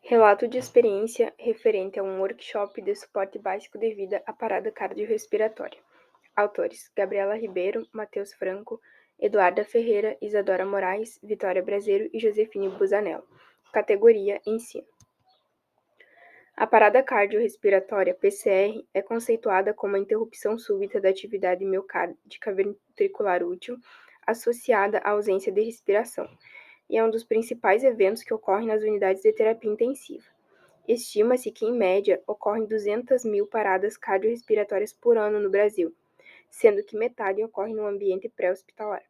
Relato de experiência referente a um workshop de suporte básico de vida à parada cardiorrespiratória. Autores: Gabriela Ribeiro, Matheus Franco, Eduarda Ferreira, Isadora Moraes, Vitória Brazeiro e Josefine Busanello. Categoria: Ensino. A parada cardiorrespiratória, PCR, é conceituada como a interrupção súbita da atividade miocárdica ventricular útil associada à ausência de respiração, e é um dos principais eventos que ocorrem nas unidades de terapia intensiva. Estima-se que, em média, ocorrem 200.000 paradas cardiorrespiratórias por ano no Brasil, sendo que metade ocorre no ambiente pré-hospitalar.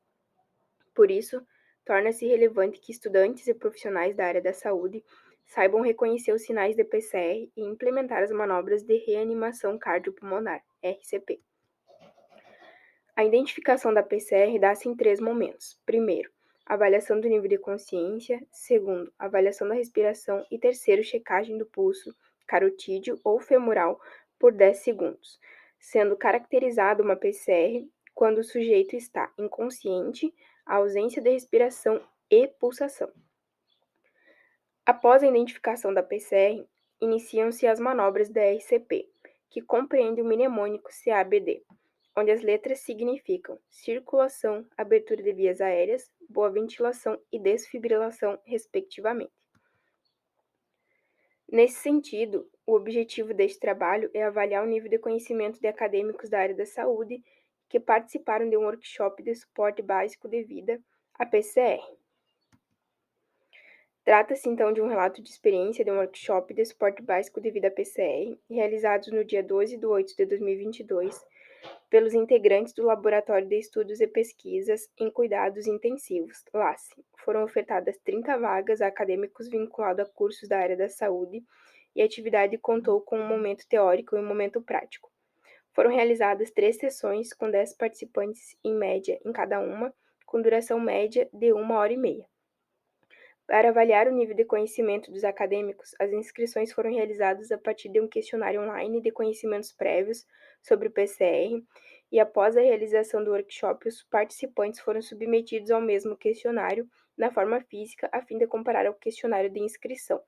Por isso, torna-se relevante que estudantes e profissionais da área da saúde saibam reconhecer os sinais de PCR e implementar as manobras de reanimação cardiopulmonar, RCP. A identificação da PCR dá-se em 3 momentos. Primeiro, avaliação do nível de consciência. Segundo, avaliação da respiração. E terceiro, checagem do pulso carotídeo ou femoral por 10 segundos, sendo caracterizada uma PCR quando o sujeito está inconsciente, a ausência de respiração e pulsação. Após a identificação da PCR, iniciam-se as manobras da RCP, que compreende o mnemônico CABD, onde as letras significam circulação, abertura de vias aéreas, boa ventilação e desfibrilação, respectivamente. Nesse sentido, o objetivo deste trabalho é avaliar o nível de conhecimento de acadêmicos da área da saúde que participaram de um workshop de suporte básico de vida, a PCR. Trata-se, então, de um relato de experiência de um workshop de suporte básico de vida PCR, realizados no dia 12 de 8 de 2022, pelos integrantes do Laboratório de Estudos e Pesquisas em Cuidados Intensivos, LACE. Foram ofertadas 30 vagas a acadêmicos vinculados a cursos da área da saúde e a atividade contou com um momento teórico e um momento prático. Foram realizadas 3 sessões com 10 participantes em média em cada uma, com duração média de 1h30. Para avaliar o nível de conhecimento dos acadêmicos, as inscrições foram realizadas a partir de um questionário online de conhecimentos prévios sobre o PCR, e após a realização do workshop, os participantes foram submetidos ao mesmo questionário na forma física, a fim de comparar ao questionário de inscrição.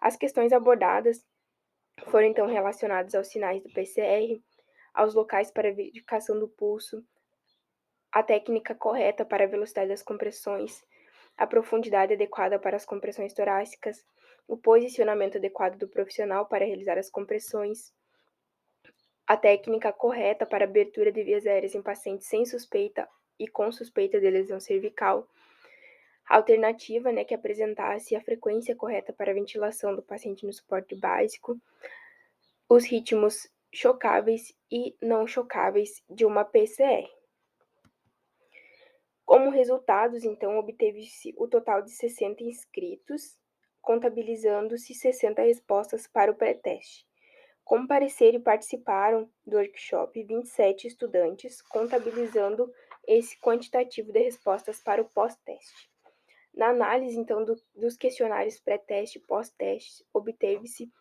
As questões abordadas foram então relacionadas aos sinais do PCR, aos locais para verificação do pulso, a técnica correta para a velocidade das compressões, a profundidade adequada para as compressões torácicas, o posicionamento adequado do profissional para realizar as compressões, a técnica correta para abertura de vias aéreas em pacientes sem suspeita e com suspeita de lesão cervical, a alternativa, que apresentasse a frequência correta para a ventilação do paciente no suporte básico, os ritmos chocáveis e não chocáveis de uma PCR. Como resultados, então, obteve-se o total de 60 inscritos, contabilizando-se 60 respostas para o pré-teste. Compareceram e participaram do workshop 27 estudantes, contabilizando esse quantitativo de respostas para o pós-teste. Na análise, então, dos questionários pré-teste e pós-teste, obteve-se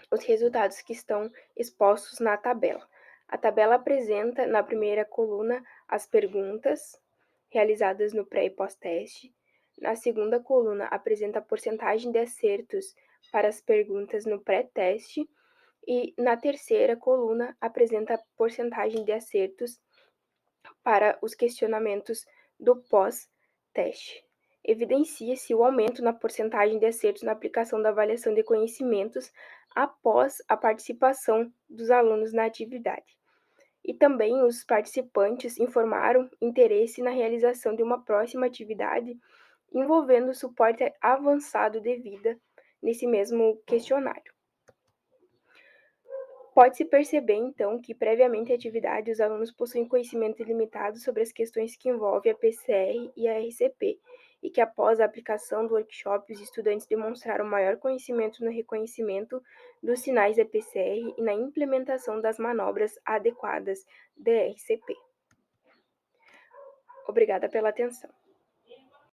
os resultados que estão expostos na tabela. A tabela apresenta, na primeira coluna, as perguntas realizadas no pré e pós-teste. Na segunda coluna, apresenta a porcentagem de acertos para as perguntas no pré-teste. E na terceira coluna, apresenta a porcentagem de acertos para os questionamentos do pós-teste. Evidencia-se o aumento na porcentagem de acertos na aplicação da avaliação de conhecimentos após a participação dos alunos na atividade. E também os participantes informaram interesse na realização de uma próxima atividade envolvendo o suporte avançado de vida nesse mesmo questionário. Pode-se perceber, então, que previamente à atividade, os alunos possuem conhecimento limitado sobre as questões que envolvem a PCR e a RCP, e que após a aplicação do workshop, os estudantes demonstraram maior conhecimento no reconhecimento dos sinais da PCR e na implementação das manobras adequadas da RCP. Obrigada pela atenção.